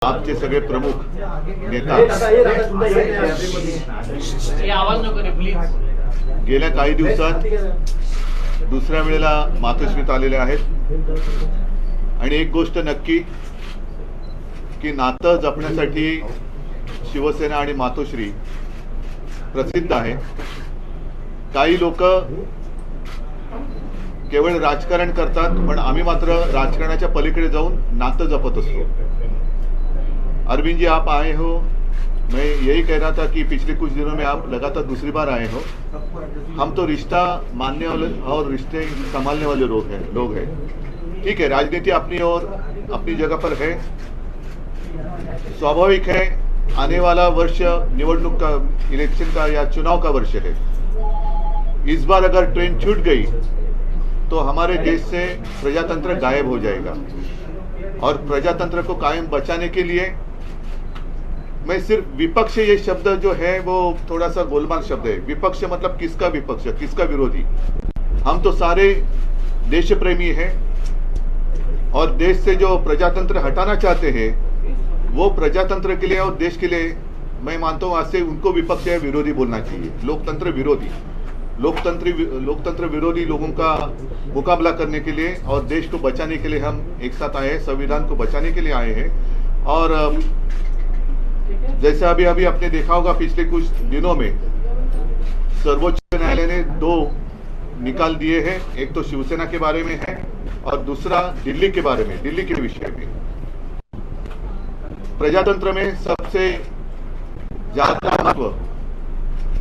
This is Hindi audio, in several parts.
आपचे सगळे प्रमुख नेता गेल्या काही दिवसात दुसऱ्या वेळेला मातोश्रीत आलेले आहेत आणि एक गोष्ट नक्की की नातं जपण्यासाठी शिवसेना आणि मातोश्री प्रसिद्ध आहे। काही लोक केवळ राजकारण करतात, पण आम्ही मात्र राजकारणाच्या पलीकडे जाऊन नातं जपत असतो। अरविंद जी, आप आए हो, मैं यही कह रहा था कि पिछले कुछ दिनों में आप लगातार दूसरी बार आए हो। हम तो रिश्ता मानने वाले और रिश्ते संभालने वाले लोग हैं। ठीक है, राजनीति अपनी और अपनी जगह पर है, स्वाभाविक है। आने वाला वर्ष निवडणूक का, इलेक्शन का या चुनाव का वर्ष है। इस बार अगर ट्रेन छूट गई तो हमारे देश से प्रजातंत्र गायब हो जाएगा और प्रजातंत्र को कायम बचाने के लिए मैं सिर्फ विपक्ष, ये शब्द जो है वो थोड़ा सा गोलमाल शब्द है। विपक्ष मतलब किसका विपक्ष, किसका विरोधी? हम तो सारे देश प्रेमी हैं और देश से जो प्रजातंत्र हटाना चाहते हैं वो प्रजातंत्र के लिए और देश के लिए मैं मानता हूँ आज से उनको विपक्ष या विरोधी बोलना चाहिए। लोकतंत्र विरोधी, लोकतंत्र विरोधी लोगों का मुकाबला करने के लिए और देश को बचाने के लिए हम एक साथ आए हैं, संविधान को बचाने के लिए आए हैं। और जैसे अभी आपने देखा होगा पिछले कुछ दिनों में सर्वोच्च न्यायालय ने 2 निकाल दिए हैं। एक तो शिवसेना के बारे में है और दूसरा दिल्ली के बारे में, दिल्ली के विषय में। प्रजातंत्र में सबसे ज्यादा महत्व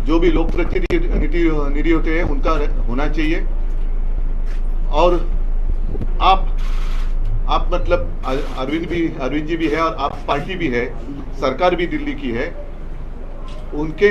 जो भी लोक प्रतिनिधि होते हैं उनका होना चाहिए। और आप मतलब अरविंद जी भी है और आप पार्टी भी है, सरकार भी दिल्ली की है। उनके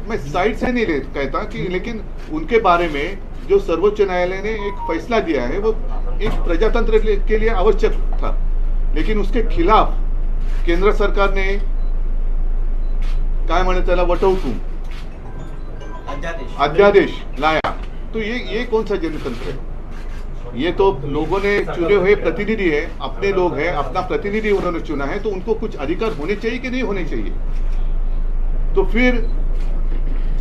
मैं साइड से नहीं कहता कि, लेकिन उनके बारे में जो सर्वोच्च न्यायालय ने एक फैसला दिया है वो एक प्रजातंत्र के लिए आवश्यक था, लेकिन उसके खिलाफ केंद्र सरकार ने काय म्हणे त्याला वटहुकूम अध्यादेश लाया। तो ये कौन सा जनतंत्र है? ये तो लोगों ने चुने हुए प्रतिनिधि है, अपने लोग हैं, अपना प्रतिनिधि उन्होंने चुना है, तो उनको कुछ अधिकार होने चाहिए कि नहीं होने चाहिए? तो फिर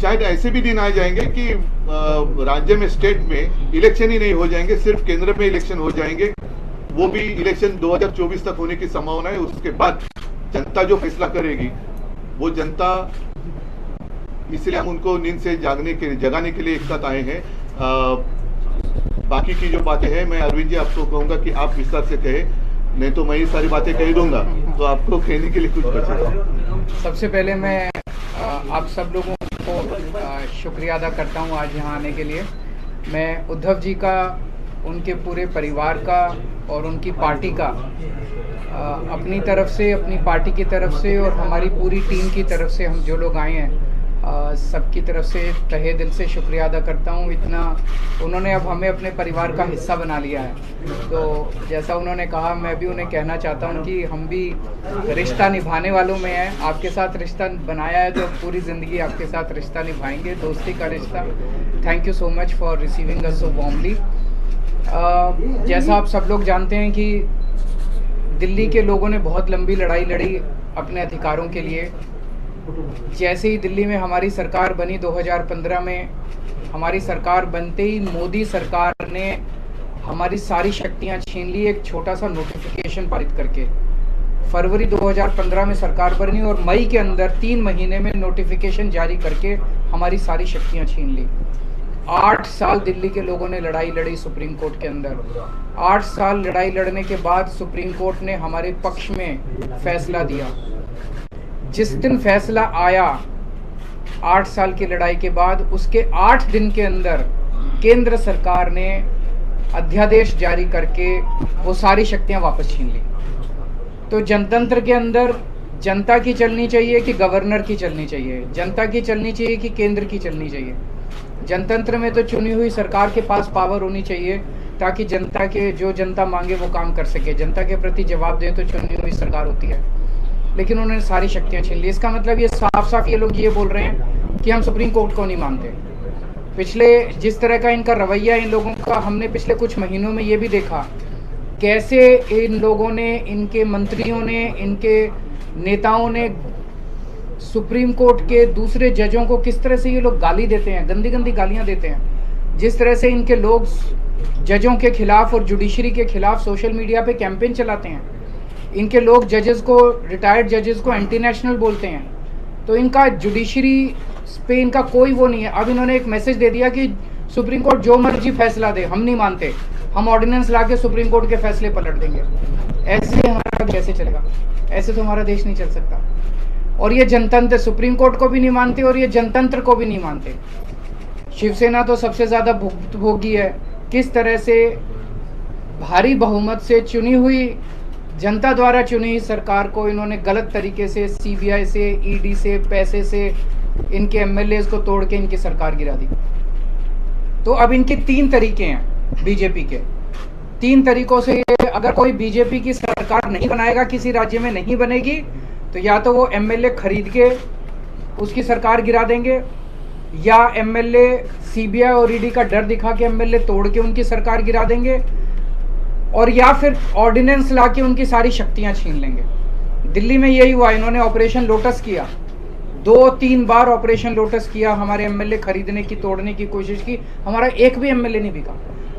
शायद ऐसे भी दिन आ जाएंगे कि राज्य में, स्टेट में इलेक्शन ही नहीं हो जाएंगे, सिर्फ केंद्र में इलेक्शन हो जाएंगे। वो भी इलेक्शन 2024 तक होने की संभावना है। उसके बाद जनता जो फैसला करेगी वो जनता, इसलिए हम उनको नींद से जगाने के लिए एक साथ आए हैं। बाकी की जो बातें हैं मैं अरविंद जी आपको कहूंगा कि आप विस्तार से कहें, नहीं तो मैं ये सारी बातें कह दूंगा तो आपको कहने के लिए कुछ बचेगा। सबसे पहले मैं आप सब लोगों को शुक्रिया अदा करता हूं आज यहाँ आने के लिए। मैं उद्धव जी का, उनके पूरे परिवार का और उनकी पार्टी का अपनी तरफ से, अपनी पार्टी की तरफ से और हमारी पूरी टीम की तरफ से, हम जो लोग आए हैं सबकी तरफ से तहे दिल से शुक्रिया अदा करता हूँ। इतना उन्होंने अब हमें अपने परिवार का हिस्सा बना लिया है। तो जैसा उन्होंने कहा, मैं भी उन्हें कहना चाहता हूँ कि हम भी रिश्ता निभाने वालों में हैं। आपके साथ रिश्ता बनाया है तो पूरी ज़िंदगी आपके साथ रिश्ता निभाएंगे, दोस्ती का रिश्ता। Thank you so much for receiving us so warmly. जैसा आप सब लोग जानते हैं कि दिल्ली के लोगों ने बहुत लंबी लड़ाई लड़ी अपने अधिकारों के लिए। जैसे ही दिल्ली में हमारी सरकार बनी 2015 में, हमारी सरकार बनते ही मोदी सरकार ने हमारी सारी शक्तियां छीन ली एक छोटा सा नोटिफिकेशन पारित करके। फरवरी 2015 में सरकार बनी और मई के अंदर 3 महीने में नोटिफिकेशन जारी करके हमारी सारी शक्तियां छीन ली। 8 साल दिल्ली के लोगों ने लड़ाई लड़ी सुप्रीम कोर्ट के अंदर। 8 साल लड़ाई लड़ने के बाद सुप्रीम कोर्ट ने हमारे पक्ष में फैसला दिया। जिस दिन फैसला आया 8 साल की लड़ाई के बाद, उसके 8 दिन के अंदर केंद्र सरकार ने अध्यादेश जारी करके वो सारी शक्तियां वापस छीन ली। तो जनतंत्र के अंदर जनता की चलनी चाहिए कि गवर्नर की चलनी चाहिए? जनता की चलनी चाहिए कि केंद्र की चलनी चाहिए? जनतंत्र में तो चुनी हुई सरकार के पास पावर होनी चाहिए ताकि जनता के, जो जनता मांगे वो काम कर सके। जनता के प्रति जवाब दे तो चुनी हुई सरकार होती है, लेकिन उन्होंने सारी शक्तियां छीन ली। इसका मतलब ये साफ साफ ये लोग ये बोल रहे हैं कि हम सुप्रीम कोर्ट को नहीं मानते। पिछले जिस तरह का इनका रवैया इन लोगों का हमने पिछले कुछ महीनों में ये भी देखा कैसे इन लोगों ने, इनके मंत्रियों ने, इनके नेताओं ने सुप्रीम कोर्ट के दूसरे जजों को किस तरह से ये लोग गाली देते हैं, गंदी गंदी गालियां देते हैं। जिस तरह से इनके लोग जजों के खिलाफ और जुडिशरी के खिलाफ सोशल मीडिया पे कैंपेन चलाते हैं। इनके लोग जजेस को, रिटायर्ड जजेस को एंटी नेशनल बोलते हैं। तो इनका जुडिशरी पे इनका कोई वो नहीं है। अब इन्होंने एक मैसेज दे दिया कि सुप्रीम कोर्ट जो मर्जी फैसला दे, हम नहीं मानते, हम ऑर्डिनेंस ला के सुप्रीम कोर्ट के फैसले पलट देंगे। ऐसे हमारा कैसे चलेगा? ऐसे तो हमारा देश नहीं चल सकता। और ये जनतंत्र सुप्रीम कोर्ट को भी नहीं मानते और ये जनतंत्र को भी नहीं मानते। शिवसेना तो सबसे ज़्यादा भुक्तभोगी है। किस तरह से भारी बहुमत से चुनी हुई, जनता द्वारा चुनी हुई सरकार को इन्होंने गलत तरीके से सीबीआई से, ईडी से, पैसे से इनके एमएलएज को तोड़ के इनकी सरकार गिरा दी। तो अब इनके 3 तरीके हैं बीजेपी के। 3 तरीकों से अगर कोई बीजेपी की सरकार नहीं बनाएगा, किसी राज्य में नहीं बनेगी, तो या तो वो एमएलए खरीद के उसकी सरकार गिरा देंगे, या एमएलए सीबीआई और ईडी का डर दिखा के एमएलए तोड़ के उनकी सरकार गिरा देंगे, और या फिर ऑर्डिनेंस ला के उनकी सारी शक्तियां छीन लेंगे। दिल्ली में यही हुआ। इन्होंने ऑपरेशन लोटस किया, 2-3 बार ऑपरेशन लोटस किया, हमारे एमएलए खरीदने की, तोड़ने की कोशिश की, हमारा एक भी एमएलए नहीं बिका।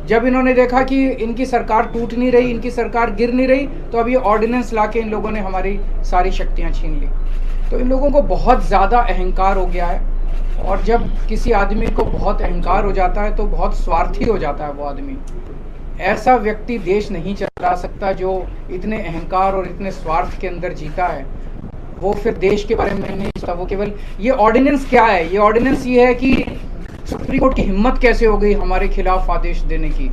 जब इन्होंने देखा कि इनकी सरकार टूट नहीं रही, इनकी सरकार गिर नहीं रही, तो अब ये ऑर्डिनेंस ला के इन लोगों ने हमारी सारी शक्तियां छीन ली। तो इन लोगों को बहुत ज़्यादा अहंकार हो गया है, और जब किसी आदमी को बहुत अहंकार हो जाता है तो बहुत स्वार्थी हो जाता है वो आदमी। ऐसा व्यक्ति देश नहीं चला सकता जो इतने अहंकार और इतने स्वार्थ के अंदर जीता है। वो फिर देश के बारे में नहीं सोचता, वो केवल ये ऑर्डिनेंस क्या है, ये ऑर्डिनेंस ये है कि सुप्रीम कोर्ट की हिम्मत कैसे हो गई हमारे खिलाफ आदेश देने की,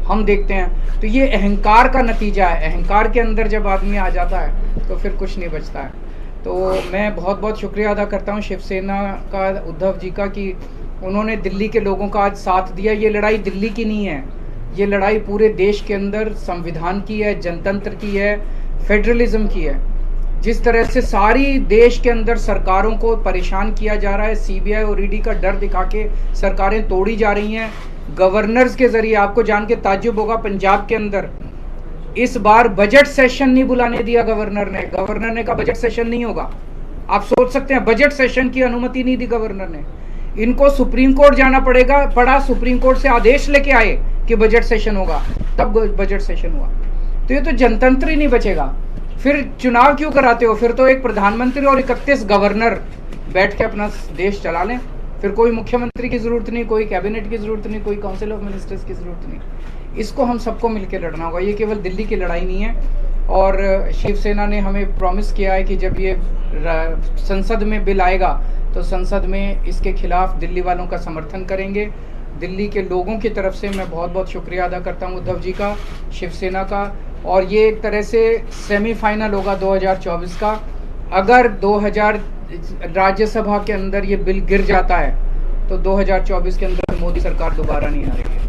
हम देखते हैं। तो ये अहंकार का नतीजा है। अहंकार के अंदर जब आदमी आ जाता है तो फिर कुछ नहीं बचता है। तो मैं बहुत बहुत शुक्रिया अदा करता हूँ शिवसेना का, उद्धव जी का, कि उन्होंने दिल्ली के लोगों का आज साथ दिया। ये लड़ाई दिल्ली की नहीं है, ये लड़ाई पूरे देश के अंदर संविधान की है, जनतंत्र की है, फेडरलिज्म की है। जिस तरह से सारी देश के अंदर सरकारों को परेशान किया जा रहा है, सीबीआई और ईडी का डर दिखा के सरकारें तोड़ी जा रही हैं गवर्नर्स के जरिए। आपको जान के ताज्जुब होगा, पंजाब के अंदर इस बार बजट सेशन नहीं बुलाने दिया गवर्नर ने। गवर्नर ने कहा बजट सेशन नहीं होगा। आप सोच सकते हैं, बजट सेशन की अनुमति नहीं दी गवर्नर ने। इनको सुप्रीम कोर्ट जाना पड़ा, सुप्रीम कोर्ट से आदेश लेके आए कि बजट सेशन होगा, तब बजट सेशन हुआ। तो ये तो जनतंत्र ही नहीं बचेगा। फिर चुनाव क्यों कराते हो? फिर तो एक प्रधानमंत्री और 31 गवर्नर बैठ के अपना देश चला लें। फिर कोई मुख्यमंत्री की जरूरत नहीं, कोई कैबिनेट की जरूरत नहीं, कोई काउंसिल ऑफ मिनिस्टर्स की जरूरत नहीं। इसको हम सबको मिलकर लड़ना होगा। ये केवल दिल्ली की लड़ाई नहीं है। और शिवसेना ने हमें प्रॉमिस किया है कि जब ये संसद में बिल आएगा तो संसद में इसके खिलाफ दिल्ली वालों का समर्थन करेंगे। दिल्ली के लोगों की तरफ से मैं बहुत बहुत शुक्रिया अदा करता हूं उद्धव जी का, शिवसेना का। और ये एक तरह से सेमीफाइनल होगा 2024 का। अगर 2000 राज्यसभा के अंदर ये बिल गिर जाता है तो 2024 के अंदर मोदी सरकार दोबारा नहीं आ रही है।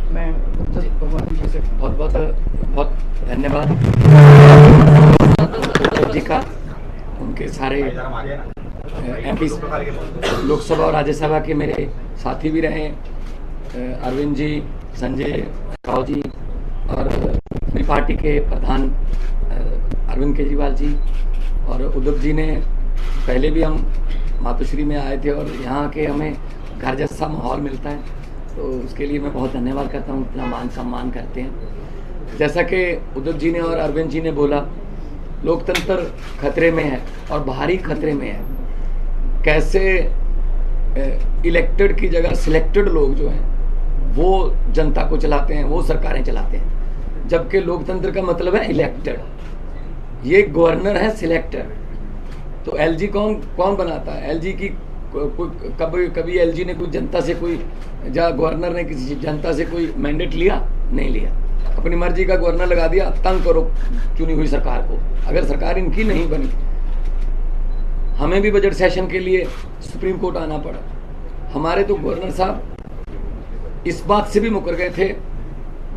मैं भगवान जी से बहुत बहुत धन्यवाद उद्धव जी का, उनके सारे एमपी लोकसभा और राज्यसभा के मेरे साथी भी रहे, अरविंद जी, संजय राव जी, और मेरी पार्टी के प्रधान अरविंद केजरीवाल जी, और उद्धव जी ने पहले भी हम मातोश्री में आए थे, और यहाँ के हमें घर जैसा माहौल मिलता है, तो उसके लिए मैं बहुत धन्यवाद करता हूँ, इतना मान सम्मान करते हैं। जैसा कि उद्धव जी ने और अरविंद जी ने बोला, लोकतंत्र खतरे में है और भारी खतरे में है। कैसे इलेक्टेड की जगह सिलेक्टेड लोग जो हैं वो जनता को चलाते हैं, वो सरकारें चलाते हैं, जबकि लोकतंत्र का मतलब है इलेक्टेड। ये गवर्नर है सिलेक्टेड। तो एलजी कौन बनाता है? एलजी की कभी एलजी ने कोई जनता से कोई गवर्नर ने किसी जनता से कोई मैंडेट लिया? नहीं लिया। अपनी मर्जी का गवर्नर लगा दिया, तंग करो चुनी हुई सरकार को। अगर सरकार इनकी नहीं बनी, हमें भी बजट सेशन के लिए सुप्रीम कोर्ट आना पड़ा। हमारे तो गवर्नर साहब इस बात से भी मुकर गए थे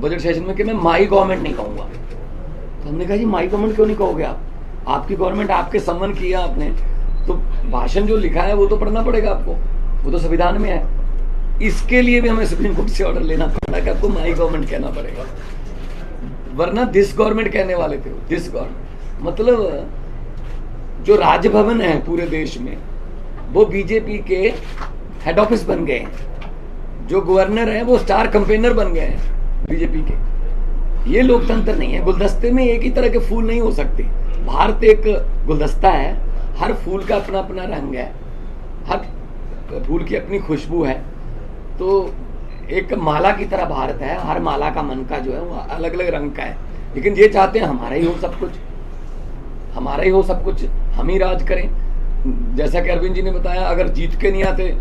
बजट सेशन में कि मैं माई गवर्नमेंट नहीं कहूँगा। तो हमने कहा जी माई गवर्नमेंट क्यों नहीं कहोगे आप? आपकी गवर्नमेंट, आपके सम्मान किया आपने, तो भाषण जो लिखा है वो तो पढ़ना पड़ेगा आपको, वो तो संविधान में है। इसके लिए भी हमें सुप्रीम कोर्ट से ऑर्डर लेना पड़ा कि आपको माई गवर्नमेंट कहना पड़ेगा। वरना दिस गवर्नमेंट कहने वाले थे, दिस गवर्नमेंट मतलब जो राजभवन है पूरे देश में वो बीजेपी के हेड ऑफिस बन गए हैं, जो गवर्नर हैं वो स्टार कैंपेनर बन गए हैं बीजेपी के। ये लोकतंत्र नहीं है। गुलदस्ते में एक ही तरह के फूल नहीं हो सकते। भारत एक गुलदस्ता है, हर फूल का अपना अपना रंग है, हर फूल की अपनी खुशबू है। तो एक माला की तरह भारत है, हर माला का मन का जो है वो अलग अलग रंग का है। लेकिन ये चाहते हैं हमारा ही हो सब कुछ, हमारा ही हो सब कुछ, हम ही राज करें। जैसा कि अरविंद जी ने बताया, अगर जीत के नहीं आते,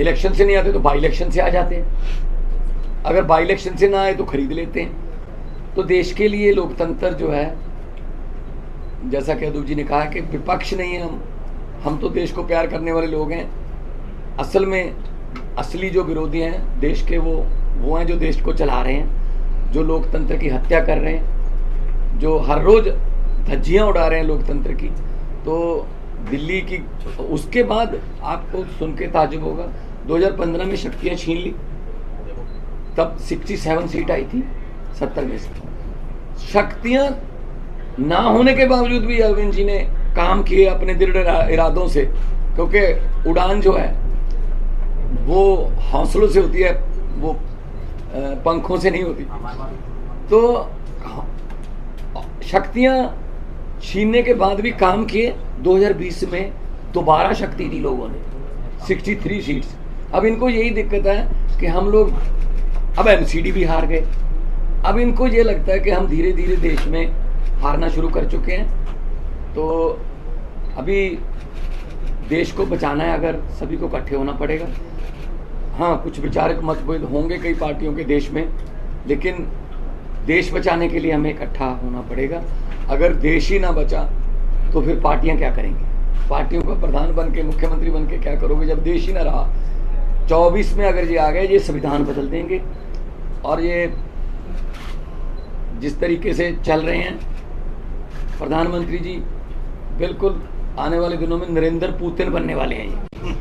इलेक्शन से नहीं आते तो बाई इलेक्शन से आ जाते हैं, अगर बाई इलेक्शन से ना आए तो खरीद लेते हैं। तो देश के लिए लोकतंत्र जो है, जैसा कि अदूप जी ने कहा कि विपक्ष नहीं है हम तो देश को प्यार करने वाले लोग हैं। असल में असली जो विरोधी हैं देश के वो हैं जो देश को चला रहे हैं, जो लोकतंत्र की हत्या कर रहे हैं, जो हर रोज धज्जियां उड़ा रहे हैं लोकतंत्र की। तो दिल्ली की उसके बाद आपको सुन के ताजुब होगा, 2015 में शक्तियां छीन ली, तब 67 सीट आई थी 70 में से। शक्तियां ना होने के बावजूद भी अरविंद जी ने काम किए अपने दृढ़ इरादों से, क्योंकि उड़ान जो है वो हौसलों से होती है, वो पंखों से नहीं होती। तो शक्तियां छीनने के बाद भी काम किए। 2020 में दोबारा शक्ति दी लोगों ने, 63 सीट्स। अब इनको यही दिक्कत है कि हम लोग अब एमसीडी भी हार गए। अब इनको ये लगता है कि हम धीरे धीरे देश में हारना शुरू कर चुके हैं। तो अभी देश को बचाना है, अगर सभी को इकट्ठे होना पड़ेगा। हाँ, कुछ विचारक मतभेद होंगे कई पार्टियों के देश में, लेकिन देश बचाने के लिए हमें इकट्ठा होना पड़ेगा। अगर देश ही ना बचा तो फिर पार्टियां क्या करेंगी? पार्टियों का प्रधान बन के, मुख्यमंत्री बन के क्या करोगे जब देश ही ना रहा? 24 में अगर ये आ गए, ये संविधान बदल देंगे। और ये जिस तरीके से चल रहे हैं प्रधानमंत्री जी, बिल्कुल आने वाले दिनों में नरेंद्र पुतिन बनने वाले हैं ये।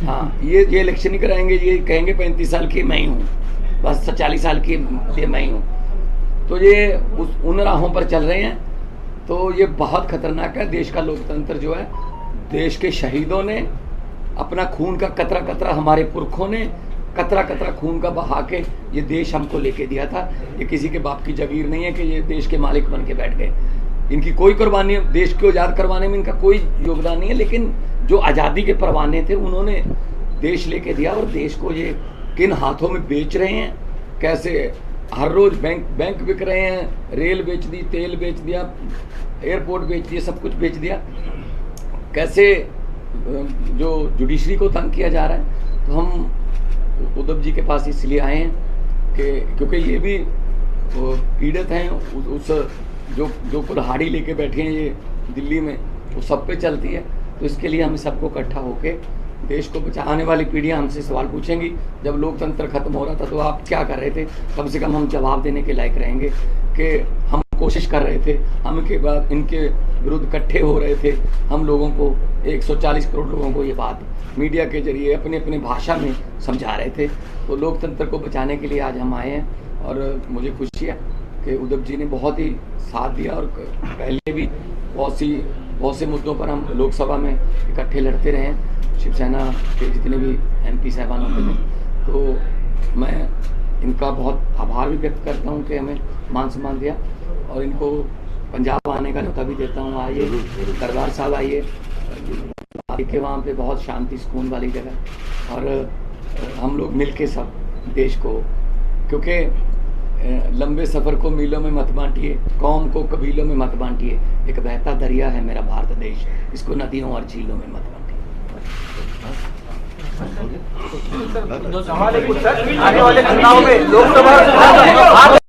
हाँ, ये इलेक्शन ही कराएंगे, ये कहेंगे 35 साल की मैं ही हूँ, बस 40 साल की ये मैं ही हूँ। तो ये उन राहों पर चल रहे हैं। तो ये बहुत खतरनाक है। देश का लोकतंत्र जो है, देश के शहीदों ने अपना खून का कतरा कतरा, हमारे पुरखों ने कतरा कतरा खून का बहा के ये देश हमको लेके दिया था। ये किसी के बाप की जागीर नहीं है कि ये देश के मालिक बन के बैठ गए। इनकी कोई कुर्बानी, देश को आज़ाद करवाने में इनका कोई योगदान नहीं है, लेकिन जो आज़ादी के परवाने थे उन्होंने देश लेके दिया। और देश को ये किन हाथों में बेच रहे हैं, कैसे हर रोज बैंक बिक रहे हैं, रेल बेच दी, तेल बेच दिया, एयरपोर्ट बेच दिया, सब कुछ बेच दिया। कैसे जो जुडिशरी को तंग किया जा रहा है। तो हम उद्धव जी के पास इसलिए आए हैं कि क्योंकि ये भी पीड़ित हैं, उस जो कुल्हाड़ी लेके बैठे हैं ये दिल्ली में, वो सब पे चलती है। तो इसके लिए हम सबको इकट्ठा होके देश को बचाने वाली पीढ़ियां हमसे सवाल पूछेंगी, जब लोकतंत्र खत्म हो रहा था तो आप क्या कर रहे थे? कम से कम हम जवाब देने के लायक रहेंगे कि हम कोशिश कर रहे थे, हम के बाद इनके विरुद्ध इकट्ठे हो रहे थे, हम लोगों को 140 करोड़ लोगों को ये बात मीडिया के जरिए अपने अपने भाषा में समझा रहे थे। तो लोकतंत्र को बचाने के लिए आज हम आए हैं। और मुझे खुशी है कि उद्धव जी ने बहुत ही साथ दिया, और पहले भी बहुत से मुद्दों पर हम लोकसभा में इकट्ठे लड़ते रहे हैं, शिवसेना के जितने भी MP साहबान होते थे। तो मैं इनका बहुत आभार भी व्यक्त करता हूं कि हमें मान सम्मान दिया, और इनको पंजाब आने का न्योता भी देता हूं। आइए दरबार साहब, आइए के वहाँ पे बहुत शांति सुकून वाली जगह, और हम लोग मिल के सब देश को, क्योंकि लंबे सफ़र को मीलों में मत बांटिए, कौम को कबीलों में मत बांटिए, एक बहता दरिया है मेरा भारत देश, इसको नदियों और झीलों में मत बांटिए। सवाल है कुछ सर, आने वाले चुनाव में लोकसभा